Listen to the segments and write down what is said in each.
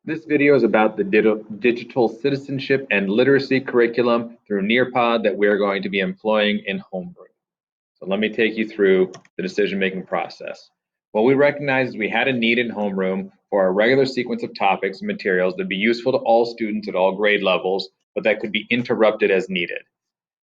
This video is about the digital citizenship and literacy curriculum through Nearpod that we're going to be employing in homeroom. So let me take you through the decision-making process. What we recognized is we had a need in homeroom for a regular sequence of topics and materials that would be useful to all students at all grade levels, but that could be interrupted as needed.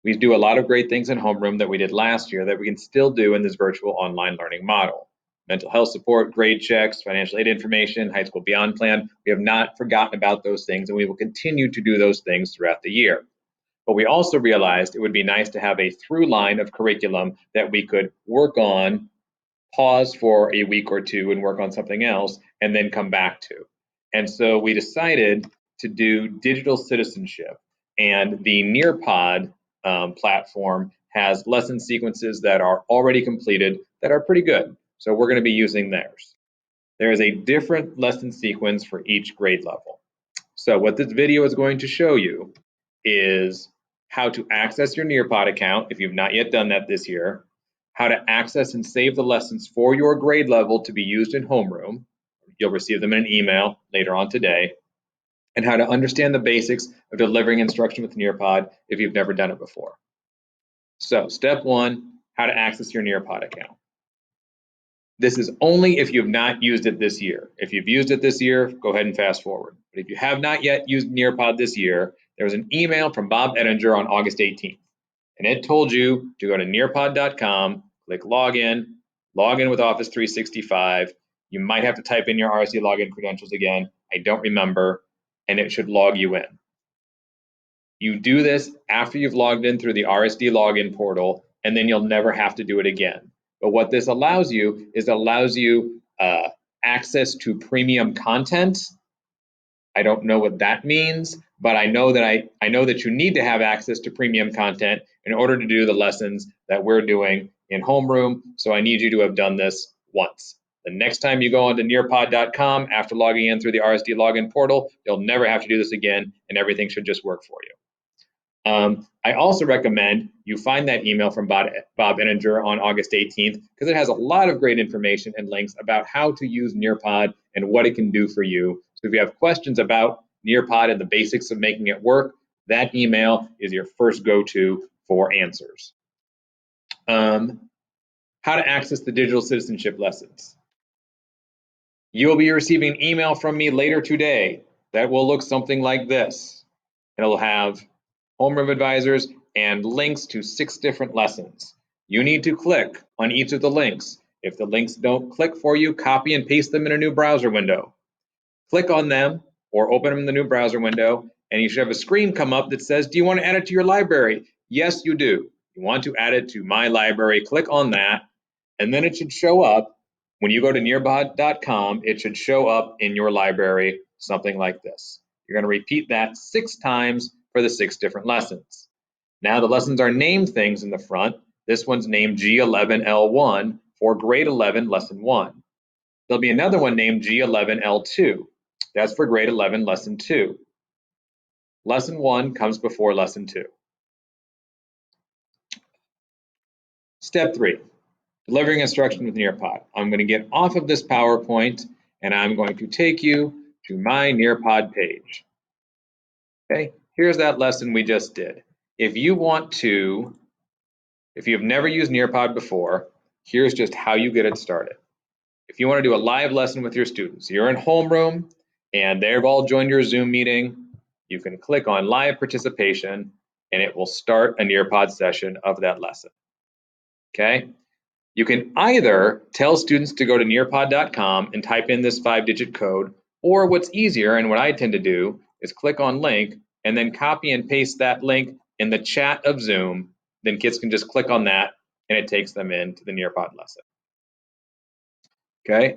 We do a lot of great things in homeroom that we did last year that we can still do in this virtual online learning model. Mental health support, grade checks, financial aid information, high school beyond plan. We have not forgotten about those things, and we will continue to do those things throughout the year. But we also realized it would be nice to have a through line of curriculum that we could work on, pause for a week or two and work on something else, and then come back to. And so we decided to do digital citizenship. And the Nearpod platform has lesson sequences that are already completed that are pretty good. So we're going to be using theirs. There is a different lesson sequence for each grade level. So what this video is going to show you is how to access your Nearpod account if you've not yet done that this year, how to access and save the lessons for your grade level to be used in homeroom. You'll receive them in an email later on today, and how to understand the basics of delivering instruction with Nearpod if you've never done it before. So step one, how to access your Nearpod account. This is only if you have not used it this year. If you've used it this year, go ahead and fast forward. But if you have not yet used Nearpod this year, there was an email from Bob Ettinger on August 18th. And it told you to go to nearpod.com, click login with Office 365. You might have to type in your RSD login credentials again. I don't remember, and it should log you in. You do this after you've logged in through the RSD login portal, and then you'll never have to do it again. But what this allows you is it allows you access to premium content. I don't know what that means, but I know that you need to have access to premium content in order to do the lessons that we're doing in homeroom. So I need you to have done this once. The next time you go onto nearpod.com after logging in through the RSD login portal, you'll never have to do this again, and everything should just work for you. I also recommend you find that email from Bob Ettinger on August 18th because it has a lot of great information and links about how to use Nearpod and what it can do for you. So if you have questions about Nearpod and the basics of making it work, that email is your first go-to for answers. How to access the digital citizenship lessons. You will be receiving an email from me later today that will look something like this. It'll have homeroom advisors and links to 6 different lessons. You need to click on each of the links. If the links don't click for you, copy and paste them in a new browser window. Click on them or open them in the new browser window, and you should have a screen come up that says, do you want to add it to your library? Yes, you do. You want to add it to my library, click on that, and then it should show up. When you go to nearpod.com, it should show up in your library, something like this. You're going to repeat that 6 times for the 6 different lessons. Now the lessons are named things in the front. This one's named G11L1 for grade 11, lesson 1. There'll be another one named G11L2. That's for grade 11, lesson 2. Lesson 1 comes before lesson 2. Step 3, delivering instruction with Nearpod. I'm going to get off of this PowerPoint and I'm going to take you to my Nearpod page. Okay, here's that lesson we just did. If you have never used Nearpod before, here's just how you get it started. If you want to do a live lesson with your students, you're in homeroom and they've all joined your Zoom meeting, you can click on live participation and it will start a Nearpod session of that lesson. Okay? You can either tell students to go to nearpod.com and type in this 5-digit code, or what's easier and what I tend to do is click on link and then copy and paste that link in the chat of Zoom. Then kids can just click on that and it takes them into the Nearpod lesson. Okay,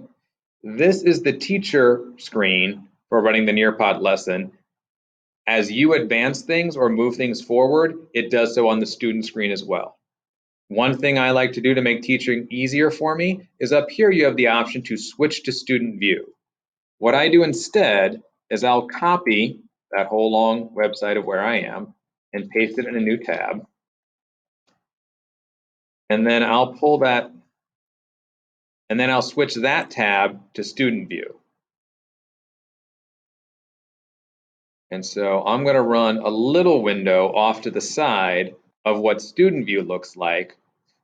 this is the teacher screen for running the Nearpod lesson. As you advance things or move things forward, it does so on the student screen as well. One thing I like to do to make teaching easier for me is up here you have the option to switch to student view. What I do instead is I'll copy that whole long website of where I am and paste it in a new tab. And then I'll pull that, and then I'll switch that tab to student view. And so I'm going to run a little window off to the side of what student view looks like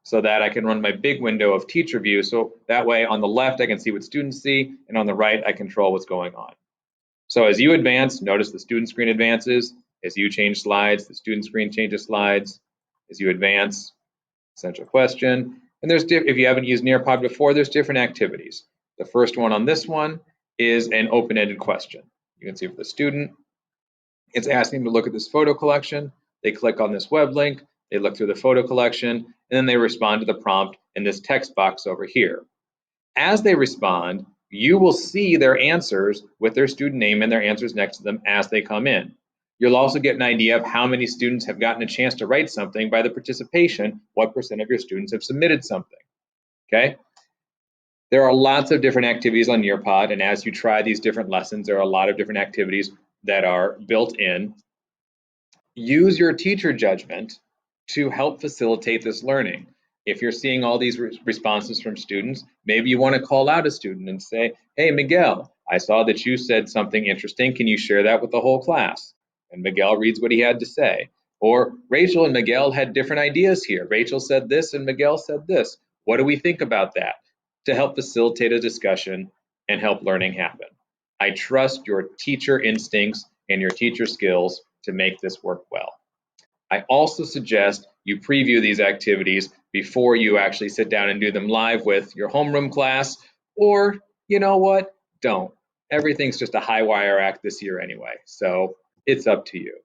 so that I can run my big window of teacher view. So that way on the left, I can see what students see, and on the right, I control what's going on. So as you advance, notice the student screen advances. As you change slides, the student screen changes slides. As you advance, central question. And if you haven't used Nearpod before, there's different activities. The first one on this one is an open-ended question. You can see for the student, it's asking them to look at this photo collection. They click on this web link, they look through the photo collection, and then they respond to the prompt in this text box over here. As they respond, you will see their answers with their student name and their answers next to them as they come in. You'll also get an idea of how many students have gotten a chance to write something by the participation, what percent of your students have submitted something, okay? There are lots of different activities on Nearpod, and as you try these different lessons, there are a lot of different activities that are built in. Use your teacher judgment to help facilitate this learning. If you're seeing all these responses from students, maybe you want to call out a student and say, hey, Miguel, I saw that you said something interesting. Can you share that with the whole class? And Miguel reads what he had to say. Or Rachel and Miguel had different ideas here. Rachel said this and Miguel said this. What do we think about that? To help facilitate a discussion and help learning happen. I trust your teacher instincts and your teacher skills to make this work well. I also suggest you preview these activities before you actually sit down and do them live with your homeroom class, or you know what, don't. Everything's just a high wire act this year anyway, so it's up to you.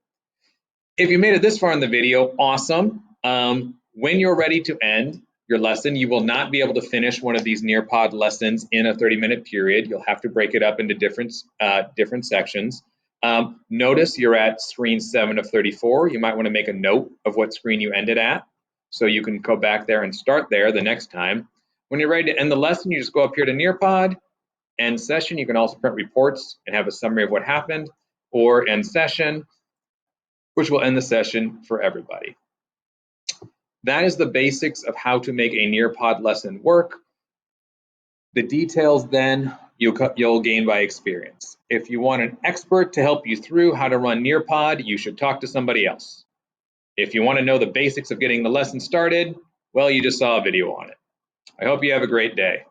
If you made it this far in the video, awesome. When you're ready to end your lesson, you will not be able to finish one of these Nearpod lessons in a 30-minute period. You'll have to break it up into different sections. Notice you're at screen 7 of 34. You might want to make a note of what screen you ended at, so you can go back there and start there the next time. When you're ready to end the lesson, you just go up here to Nearpod, end session. You can also print reports and have a summary of what happened, or end session, which will end the session for everybody. That is the basics of how to make a Nearpod lesson work. The details then you'll gain by experience. If you want an expert to help you through how to run Nearpod, you should talk to somebody else. If you want to know the basics of getting the lesson started, well, you just saw a video on it. I hope you have a great day.